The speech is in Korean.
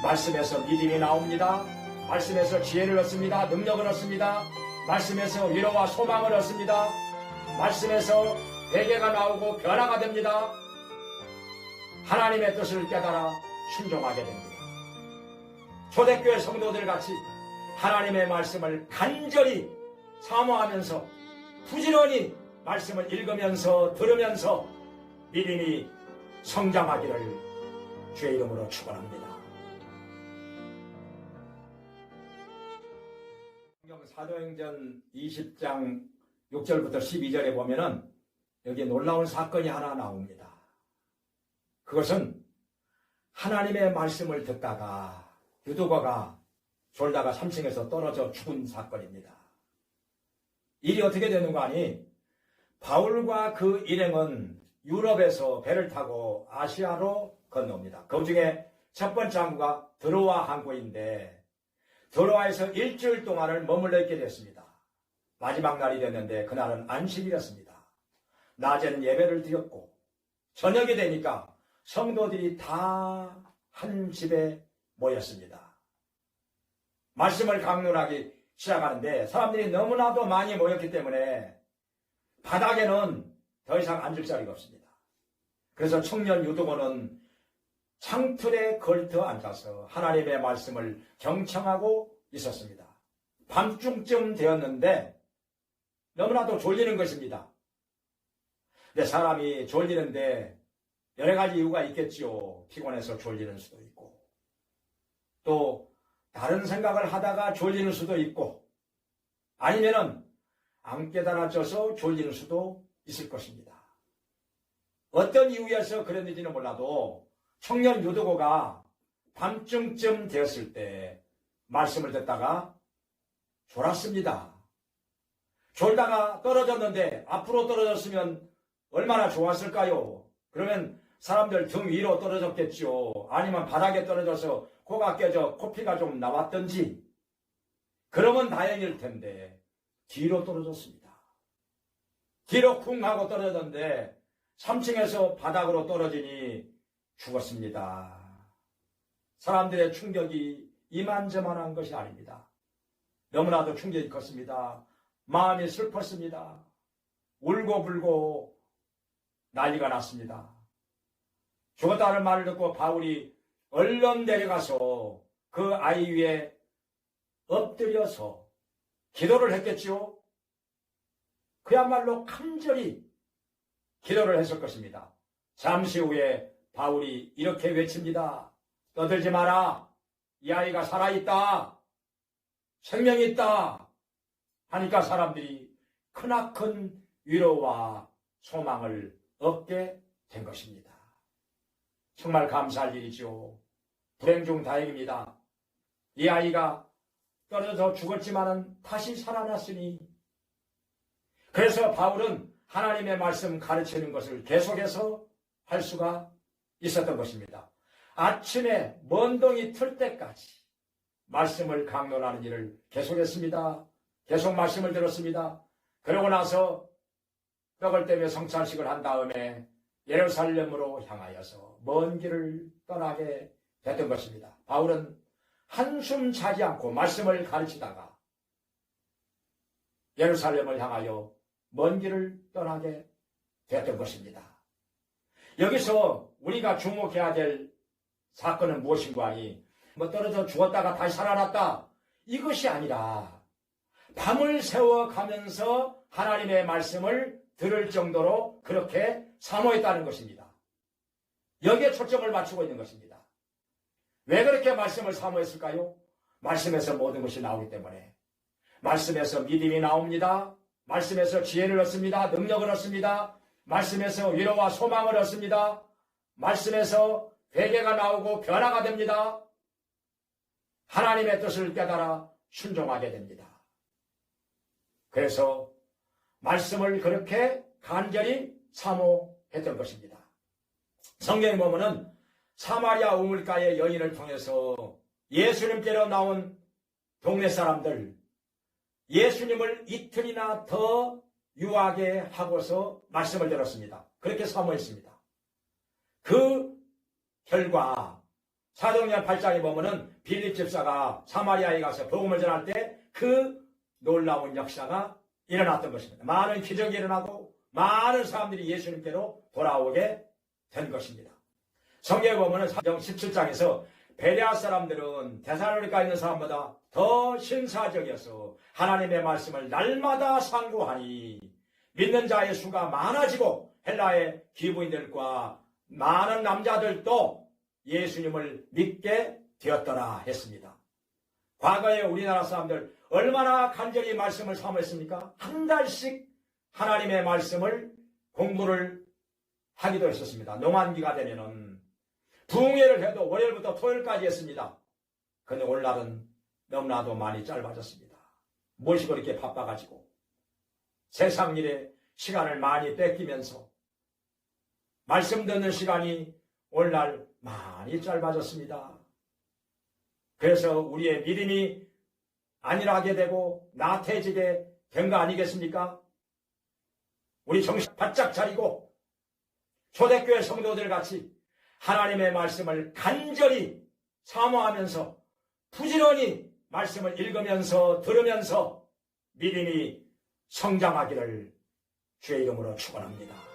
말씀에서 믿음이 나옵니다. 말씀에서 지혜를 얻습니다. 능력을 얻습니다. 말씀에서 위로와 소망을 얻습니다. 말씀에서 회개가 나오고 변화가 됩니다. 하나님의 뜻을 깨달아 순종하게 됩니다. 초대교회 성도들 같이 하나님의 말씀을 간절히 사모하면서 부지런히 말씀을 읽으면서 들으면서 믿음이 성장하기를 주의 이름으로 축원합니다. 성경 사도행전 20장 6절부터 12절에 보면은 여기 놀라운 사건이 하나 나옵니다. 그것은 하나님의 말씀을 듣다가 유두거가 졸다가 3층에서 떨어져 죽은 사건입니다. 일이 어떻게 되는가 하니 바울과 그 일행은 유럽에서 배를 타고 아시아로 건너옵니다. 그 중에 첫 번째 항구가 드로아 항구인데 드로아에서 일주일 동안을 머물러 있게 됐습니다. 마지막 날이 됐는데 그날은 안식일이었습니다. 낮에는 예배를 드렸고 저녁이 되니까 성도들이 다 한 집에 모였습니다. 말씀을 강론하기 시작하는데 사람들이 너무나도 많이 모였기 때문에 바닥에는 더 이상 앉을 자리가 없습니다. 그래서 청년 유두고는 창틀에 걸터 앉아서 하나님의 말씀을 경청하고 있었습니다. 밤중쯤 되었는데 너무나도 졸리는 것입니다. 근데 사람이 졸리는데 여러 가지 이유가 있겠지요. 피곤해서 졸리는 수도 있고 또 다른 생각을 하다가 졸리는 수도 있고 아니면은 안 깨달아져서 졸리는 수도 있을 것입니다. 어떤 이유에서 그랬는지는 몰라도 청년 유두고가 밤중쯤 되었을 때 말씀을 듣다가 졸았습니다. 졸다가 떨어졌는데 앞으로 떨어졌으면 얼마나 좋았을까요? 그러면 사람들 등 위로 떨어졌겠지요. 아니면 바닥에 떨어져서 코가 깨져 코피가 좀 나왔던지 그러면 다행일 텐데 뒤로 떨어졌습니다. 뒤로 쿵 하고 떨어졌는데 3층에서 바닥으로 떨어지니 죽었습니다. 사람들의 충격이 이만저만한 것이 아닙니다. 너무나도 충격이 컸습니다. 마음이 슬펐습니다. 울고불고 난리가 났습니다. 죽었다는 말을 듣고 바울이 얼른 내려가서 그 아이 위에 엎드려서 기도를 했겠지요. 그야말로 간절히 기도를 했을 것입니다. 잠시 후에 바울이 이렇게 외칩니다. 떠들지 마라. 이 아이가 살아있다. 생명이 있다. 하니까 사람들이 크나큰 위로와 소망을 얻게 된 것입니다. 정말 감사할 일이죠. 불행 중 다행입니다. 이 아이가 떨어져 죽었지만은 다시 살아났으니 그래서 바울은 하나님의 말씀 가르치는 것을 계속해서 할 수가 있었던 것입니다. 아침에 먼동이 틀 때까지 말씀을 강론하는 일을 계속했습니다. 계속 말씀을 들었습니다. 그러고 나서 떡을 떼며 성찬식을 한 다음에 예루살렘으로 향하여서 먼 길을 떠나게 됐던 것입니다. 바울은 한숨 자지 않고 말씀을 가르치다가 예루살렘을 향하여 먼 길을 떠나게 됐던 것입니다. 여기서 우리가 주목해야 될 사건은 무엇인가 하니 떨어져 죽었다가 다시 살아났다 이것이 아니라 밤을 새워가면서 하나님의 말씀을 들을 정도로 그렇게 사모했다는 것입니다. 여기에 초점을 맞추고 있는 것입니다. 왜 그렇게 말씀을 사모했을까요? 말씀에서 모든 것이 나오기 때문에. 말씀에서 믿음이 나옵니다. 말씀에서 지혜를 얻습니다. 능력을 얻습니다. 말씀에서 위로와 소망을 얻습니다. 말씀에서 회개가 나오고 변화가 됩니다. 하나님의 뜻을 깨달아 순종하게 됩니다. 그래서 말씀을 그렇게 간절히 사모했던 것입니다. 성경에 보면은 사마리아 우물가의 여인을 통해서 예수님께로 나온 동네 사람들, 예수님을 이틀이나 더 유하게 하고서 말씀을 들었습니다. 그렇게 사모했습니다. 그 결과 사도행전 8장에 보면은 빌립 집사가 사마리아에 가서 복음을 전할 때 그 놀라운 역사가 일어났던 것입니다. 많은 기적이 일어나고 많은 사람들이 예수님께로 돌아오게 된 것입니다. 성경에 보면은 사도행 17장에서 베레아 사람들은 데살로니가에 있는 사람보다 더 신사적이어서 하나님의 말씀을 날마다 상고하니 믿는 자의 수가 많아지고 헬라의 기부인들과 많은 남자들도 예수님을 믿게 되었더라 했습니다. 과거에 우리나라 사람들 얼마나 간절히 말씀을 사모했습니까? 한 달씩 하나님의 말씀을 공부를 하기도 했었습니다. 농한기가 되면은 부흥회를 해도 월요일부터 토요일까지 했습니다. 그런데 오늘날은 너무나도 많이 짧아졌습니다. 무엇이 그렇게 바빠가지고 세상 일에 시간을 많이 뺏기면서 말씀 듣는 시간이 오늘날 많이 짧아졌습니다. 그래서 우리의 믿음이 안일하게 되고 나태해지게 된 거 아니겠습니까? 우리 정신 바짝 차리고 초대교회 성도들 같이 하나님의 말씀을 간절히 사모하면서 부지런히 말씀을 읽으면서 들으면서 믿음이 성장하기를 주의 이름으로 축원합니다.